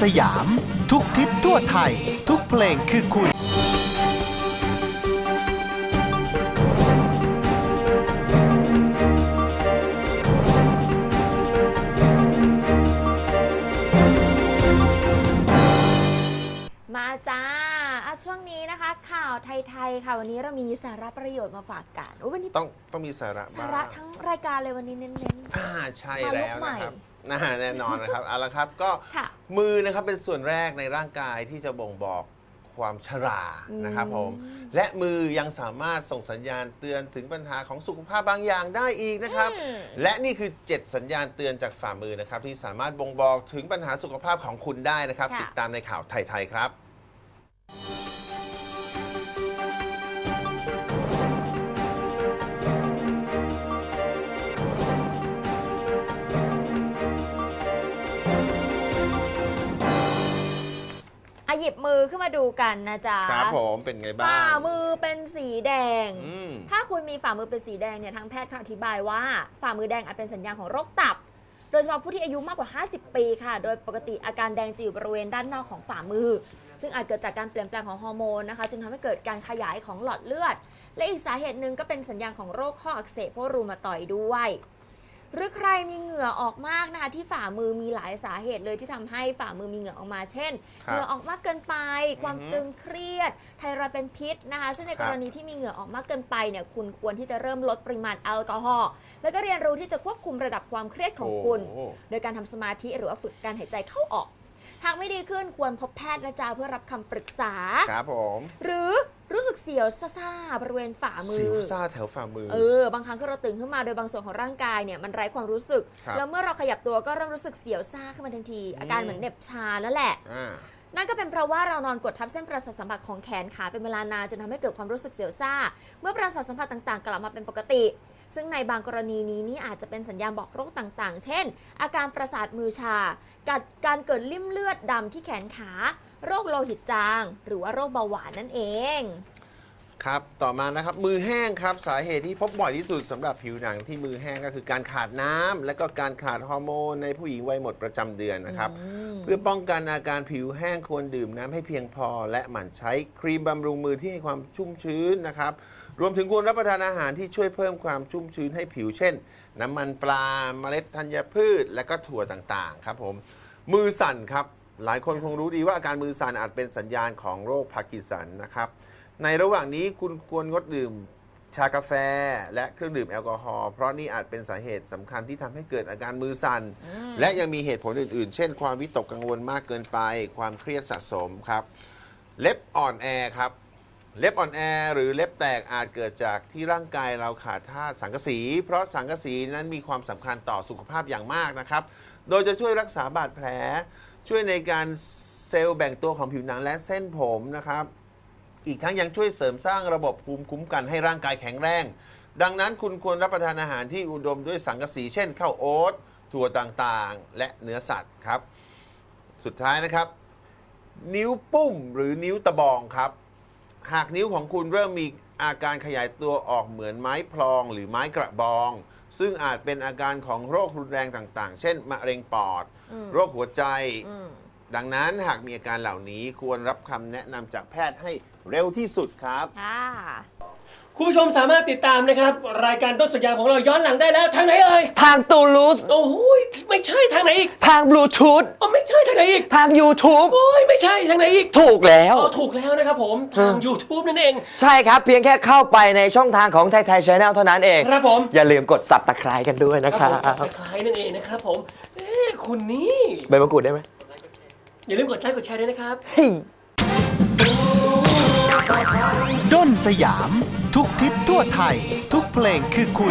สยามทุกทิศทั่วไทยทุกเพลงคือคุณมาจ้าช่วงนี้นะคะข่าวไทยๆค่ะวันนี้เรามีสาระประโยชน์มาฝากกันวันนี้ต้องมีสาระบ้าง สาระทั้งรายการเลยวันนี้เน้นใช่แล้วนะครับแน่นอนนะครับเอาละครับก็ ค่ะ มือนะครับเป็นส่วนแรกในร่างกายที่จะบ่งบอกความชรานะครับผมและมือยังสามารถส่งสัญญาณเตือนถึงปัญหาของสุขภาพบางอย่างได้อีกนะครับและนี่คือ 7 สัญญาณเตือนจากฝ่ามือนะครับที่สามารถบ่งบอกถึงปัญหาสุขภาพของคุณได้นะครับ ค่ะ ติดตามในข่าวไทยๆครับ หยิบมือขึ้นมาดูกันนะจ๊ะ ครับผมเป็นไงบ้าง ฝ่ามือเป็นสีแดง อืม ถ้าคุณมีฝ่ามือเป็นสีแดงเนี่ยทางแพทย์เขาอธิบายว่าฝ่ามือแดงอาจเป็นสัญญาณของโรคตับ โดยเฉพาะผู้ที่อายุมากกว่า 50 ปีค่ะ โดยปกติอาการแดงจะอยู่บริเวณด้านนอกของฝ่ามือ ซึ่งอาจเกิดจากการเปลี่ยนแปลงของฮอร์โมนนะคะจึงทำให้เกิดการขยายของหลอดเลือด และอีกสาเหตุหนึ่งก็เป็นสัญญาณของโรคข้ออักเสบเพราะรูมาตอยด์ด้วย หรือใครมีเหงื่อออกมากนะคะที่ฝ่ามือมีหลายสาเหตุเลยที่ทำให้ฝ่ามือมีเหงื่อออกมาเช่น ครับ เหงื่อออกมากเกินไป ความตึงเครียด ไทรอยด์เป็นพิษนะคะซึ่งในกรณีที่มีเหงื่อออกมากเกินไปเนี่ยคุณควรที่จะเริ่มลดปริมาณแอลกอฮอล์แล้วก็เรียนรู้ที่จะควบคุมระดับความเครียดของคุณ โอ้ โดยการทำสมาธิหรือว่าฝึกการหายใจเข้าออกหากไม่ดีขึ้นควรพบแพทย์นะจ๊ะเพื่อรับคำปรึกษา ครับผม หรือรู้สึกเสียวซ่าๆบริเวณฝ่ามือ สิวซ่าแถวฝ่ามือ บางครั้งที่เราตื่นขึ้นมาโดยบางส่วนของร่างกายเนี่ยมันไร้ความรู้สึก ครับ แล้วเมื่อเราขยับตัวก็เริ่มรู้สึกเสียวซ่าขึ้นมาทันที อาการเหมือนเหน็บชานั่นแหละ อ่า นั่นก็เป็นเพราะว่าเรานอนกดทับเส้นประสาทสัมผัสของแขนขาเป็นเวลานานจนทำให้เกิดความรู้สึกเสียวซ่า เมื่อประสาทสัมผัสต่างๆ กลับมาเป็นปกติ ซึ่งในบางกรณีนี้นี่อาจจะเป็นสัญญาณบอกโรคต่างๆ เช่น อาการประสาทมือชา การเกิดริ่มเลือดดำที่แขนขา โรคโลหิตจาง หรือว่าโรคเบาหวานนั่นเอง ครับ ต่อมานะครับมือแห้งครับสาเหตุที่พบบ่อยที่สุดสำหรับผิวหนังที่มือแห้งก็คือการขาดน้ำและก็การขาดฮอร์โมนในผู้หญิงวัยหมดประจำเดือนนะครับเพื่อป้องกันอาการผิวแห้งควรดื่มน้ำให้เพียงพอ และหมั่นใช้ครีมบำรุงมือที่ให้ความชุ่มชื้นนะครับรวมถึงควรรับประทานอาหารที่ช่วยเพิ่มความชุ่มชื้นให้ผิวเช่น น้ำมันปลาเมล็ดธัญพืช และก็ถั่วต่างๆครับผมมือสั่นครับหลายคนคงรู้ดีว่าอาการมือสั่นอาจเป็นสัญญาณของโรคพาร์กินสันนะครับในระหว่างนี้คุณควรงดดื่มชากาแฟและเครื่องดื่มแอลกอฮอล์เพราะนี่อาจเป็นสาเหตุสำคัญที่ทำให้เกิดอาการมือสั่นและยังมีเหตุผลอื่นๆ เช่นความวิตกกังวลมากเกินไป ความเครียดสะสมครับเล็บอ่อนแอครับเล็บอ่อนแอหรือเล็บแตกอาจเกิดจากที่ร่างกายเราขาดธาตุสังกะสีเพราะสังกะสีนั้นมีความสำคัญต่อสุขภาพอย่างมากนะครับโดยจะช่วยรักษาบาดแผลช่วยในการเซลล์แบ่งตัวของผิวหนังและเส้นผมนะครับอีกทั้งยังช่วยเสริมสร้างระบบภูมิคุ้มกันให้ร่างกายแข็งแรงดังนั้นคุณควรรับประทานอาหารที่อุดมด้วยสังกะสีเช่นข้าวโอ๊ตถั่วต่างๆ และเนื้อสัตว์ครับสุดท้ายนะครับนิ้วปุ้มหรือนิ้วตะบองครับหากนิ้วของคุณเริ่มมีอาการขยายตัวออกเหมือนไม้พลองหรือไม้กระบองซึ่งอาจเป็นอาการของโรครุนแรงต่างๆ เช่นมะเร็งปอดโรคหัวใจดังนั้นหากมีอาการเหล่านี้ควรรับคำแนะนำจากแพทย์ให้เร็วที่สุดครับ ค่ะ คุณผู้ชมสามารถติดตามนะครับรายการต้นสัญญาของเราย้อนหลังได้แล้วทางไหนเอ่ย ทางตูลูส โอ้โหไม่ใช่ทางไหนอีก ทางบลูทูธ อ๋อไม่ใช่ทางไหนอีก ทาง YouTube โอ้ยไม่ใช่ทางไหนอีก ถูกแล้ว อ๋อถูกแล้วนะครับผมทาง YouTube นั่นเอง ใช่ครับ เพียงแค่เข้าไปในช่องทางของไทยไทยชาแนลเท่านั้นเอง ครับผม อย่าลืมกดสับตะไคร้กันด้วยนะครับ ผมคล้ายนั่นเองนะครับผมคุณนี่ ใบมะกรูดได้ไหม อย่าลืมกดไลค์กดแชร์ด้วยนะครับ เฮ้ย ด้นสยามทุกทิศทั่วไทยทุกเพลงคือคุณ